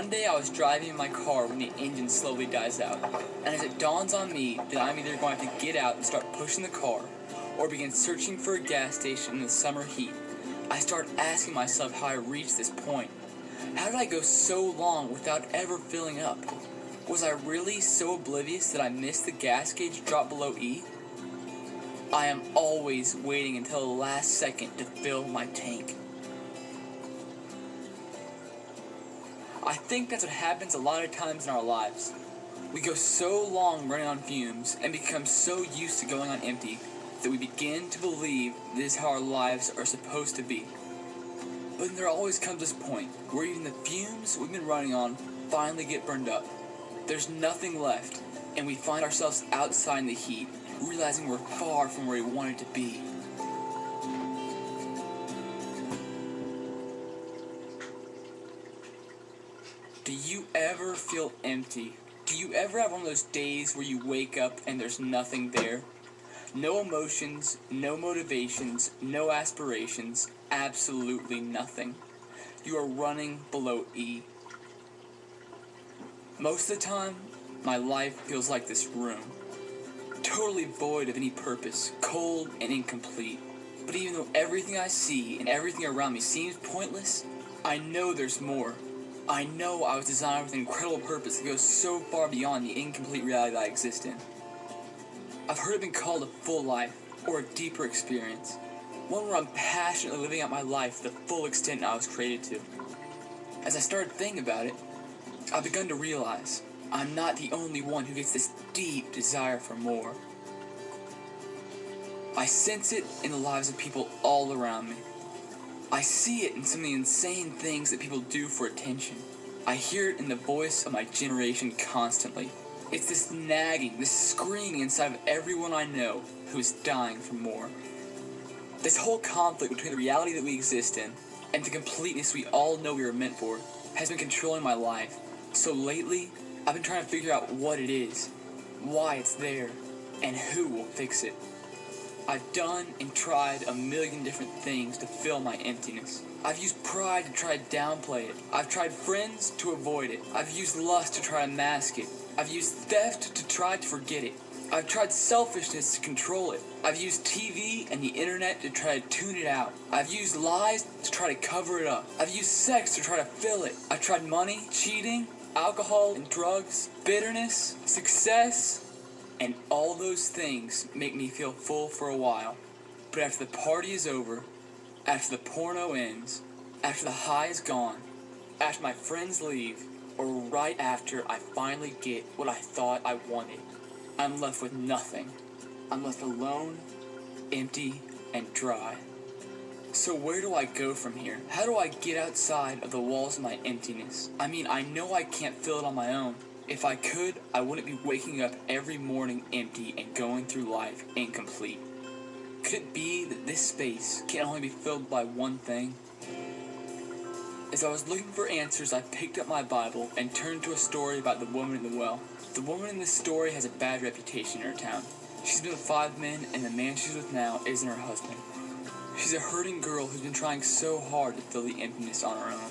One day I was driving in my car when the engine slowly dies out, and as it dawns on me that I'm either going to have to get out and start pushing the car, or begin searching for a gas station in the summer heat, I start asking myself how I reached this point. How did I go so long without ever filling up? Was I really so oblivious that I missed the gas gauge drop below E? I am always waiting until the last second to fill my tank. I think that's what happens a lot of times in our lives. We go so long running on fumes and become so used to going on empty that we begin to believe this is how our lives are supposed to be. But then there always comes this point where even the fumes we've been running on finally get burned up. There's nothing left, and we find ourselves outside in the heat, realizing we're far from where we wanted to be. Do you ever feel empty? Do you ever have one of those days where you wake up and there's nothing there? No emotions, no motivations, no aspirations, absolutely nothing. You are running below E. Most of the time, my life feels like this room. Totally void of any purpose, cold and incomplete. But even though everything I see and everything around me seems pointless, I know there's more. I know I was designed with an incredible purpose that goes so far beyond the incomplete reality that I exist in. I've heard it been called a full life, or a deeper experience. One where I'm passionately living out my life to the full extent I was created to. As I started thinking about it, I've begun to realize I'm not the only one who gets this deep desire for more. I sense it in the lives of people all around me. I see it in some of the insane things that people do for attention. I hear it in the voice of my generation constantly. It's this nagging, this screaming inside of everyone I know who is dying for more. This whole conflict between the reality that we exist in and the completeness we all know we were meant for has been controlling my life. So lately, I've been trying to figure out what it is, why it's there, and who will fix it. I've done and tried a million different things to fill my emptiness. I've used pride to try to downplay it. I've tried friends to avoid it. I've used lust to try to mask it. I've used theft to try to forget it. I've tried selfishness to control it. I've used TV and the internet to try to tune it out. I've used lies to try to cover it up. I've used sex to try to fill it. I've tried money, cheating, alcohol and drugs, bitterness, success, and all those things make me feel full for a while. But after the party is over, after the porno ends, after the high is gone, after my friends leave, or right after I finally get what I thought I wanted, I'm left with nothing. I'm left alone, empty, and dry. So where do I go from here? How do I get outside of the walls of my emptiness? I mean, I know I can't fill it on my own. If I could, I wouldn't be waking up every morning empty and going through life incomplete. Could it be that this space can only be filled by one thing? As I was looking for answers, I picked up my Bible and turned to a story about the woman in the well. The woman in this story has a bad reputation in her town. She's been with 5 men, and the man she's with now isn't her husband. She's a hurting girl who's been trying so hard to fill the emptiness on her own.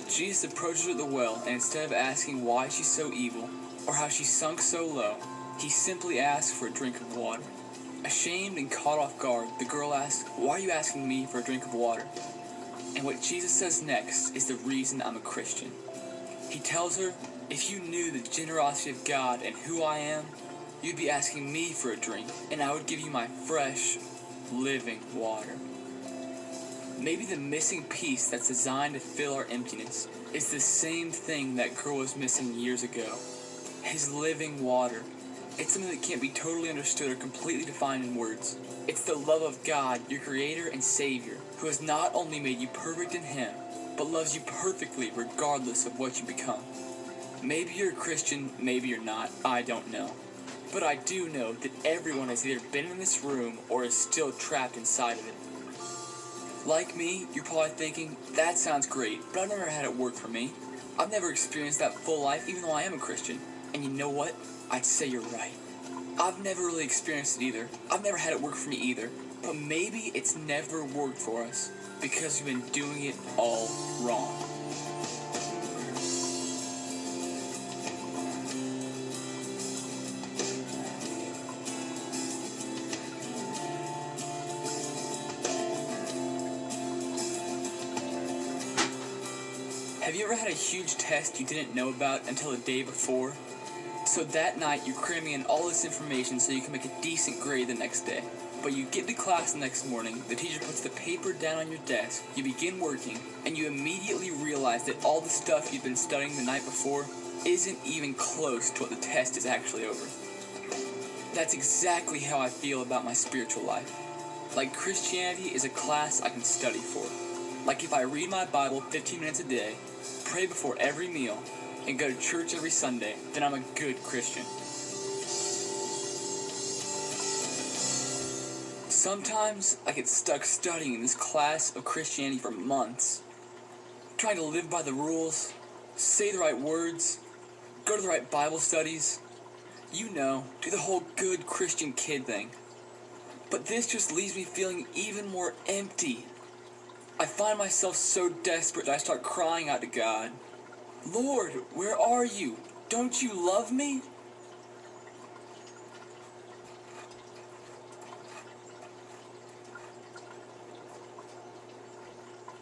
Jesus approaches her at the well, and instead of asking why she's so evil, or how she sunk so low, he simply asks for a drink of water. Ashamed and caught off guard, the girl asks, "Why are you asking me for a drink of water?" And what Jesus says next is the reason I'm a Christian. He tells her, "If you knew the generosity of God and who I am, you'd be asking me for a drink, and I would give you my fresh, living water." Maybe the missing piece that's designed to fill our emptiness is the same thing that girl was missing years ago. His living water. It's something that can't be totally understood or completely defined in words. It's the love of God, your Creator and Savior, who has not only made you perfect in Him, but loves you perfectly regardless of what you become. Maybe you're a Christian, maybe you're not, I don't know. But I do know that everyone has either been in this room or is still trapped inside of it. Like me, you're probably thinking, that sounds great, but I've never had it work for me. I've never experienced that full life, even though I am a Christian. And you know what? I'd say you're right. I've never really experienced it either. I've never had it work for me either. But maybe it's never worked for us, because we've been doing it all wrong. Have you ever had a huge test you didn't know about until the day before? So that night you're cramming in all this information so you can make a decent grade the next day. But you get to class the next morning, the teacher puts the paper down on your desk, you begin working, and you immediately realize that all the stuff you've been studying the night before isn't even close to what the test is actually over. That's exactly how I feel about my spiritual life. Like Christianity is a class I can study for. Like if I read my Bible 15 minutes a day, pray before every meal, and go to church every Sunday, then I'm a good Christian. Sometimes I get stuck studying in this class of Christianity for months, trying to live by the rules, say the right words, go to the right Bible studies, you know, do the whole good Christian kid thing. But this just leaves me feeling even more empty. I find myself so desperate that I start crying out to God. Lord, where are you? Don't you love me?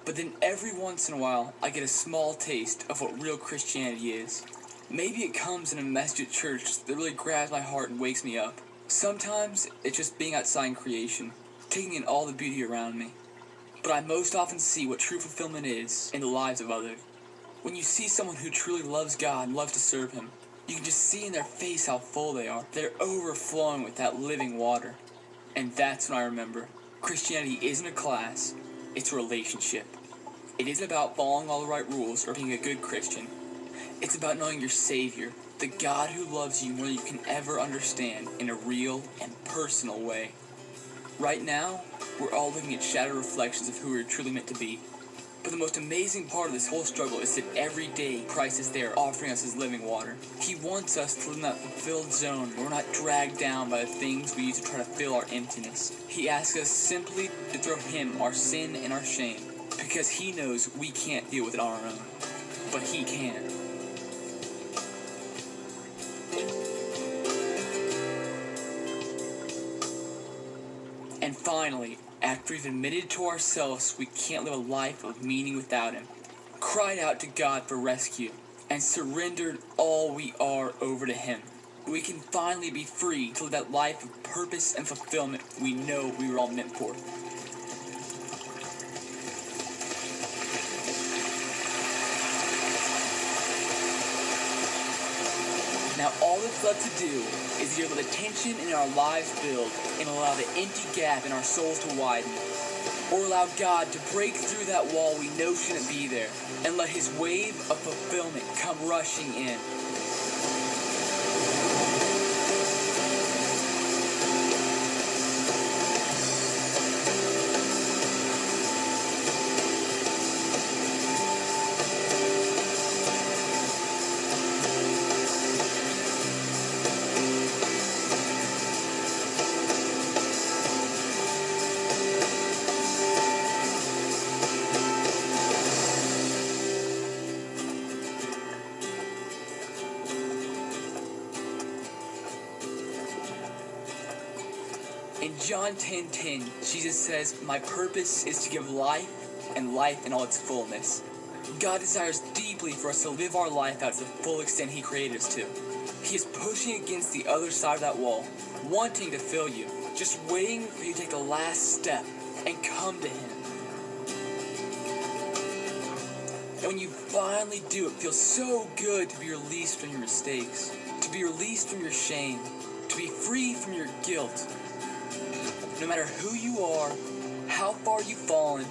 But then every once in a while, I get a small taste of what real Christianity is. Maybe it comes in a message at church that really grabs my heart and wakes me up. Sometimes it's just being outside in creation, taking in all the beauty around me. But I most often see what true fulfillment is in the lives of others. When you see someone who truly loves God and loves to serve Him, you can just see in their face how full they are. They're overflowing with that living water. And that's when I remember, Christianity isn't a class, it's a relationship. It isn't about following all the right rules or being a good Christian. It's about knowing your Savior, the God who loves you more than you can ever understand in a real and personal way. Right now, we're all looking at shattered reflections of who we're truly meant to be. But the most amazing part of this whole struggle is that every day Christ is there offering us His living water. He wants us to live in that fulfilled zone where we're not dragged down by the things we use to try to fill our emptiness. He asks us simply to throw Him our sin and our shame, because He knows we can't deal with it on our own. But He can. And finally, after we've admitted to ourselves we can't live a life of meaning without Him, cried out to God for rescue, and surrendered all we are over to Him, we can finally be free to live that life of purpose and fulfillment we know we were all meant for. Now all that's left to do is either let the tension in our lives build and allow the empty gap in our souls to widen, or allow God to break through that wall we know shouldn't be there, and let His wave of fulfillment come rushing in. In John 10:10, Jesus says, "My purpose is to give life, and life in all its fullness." God desires deeply for us to live our life out to the full extent He created us to. He is pushing against the other side of that wall, wanting to fill you, just waiting for you to take the last step and come to Him. And when you finally do, it feels so good to be released from your mistakes, to be released from your shame, to be free from your guilt. No matter who you are, how far you've fallen,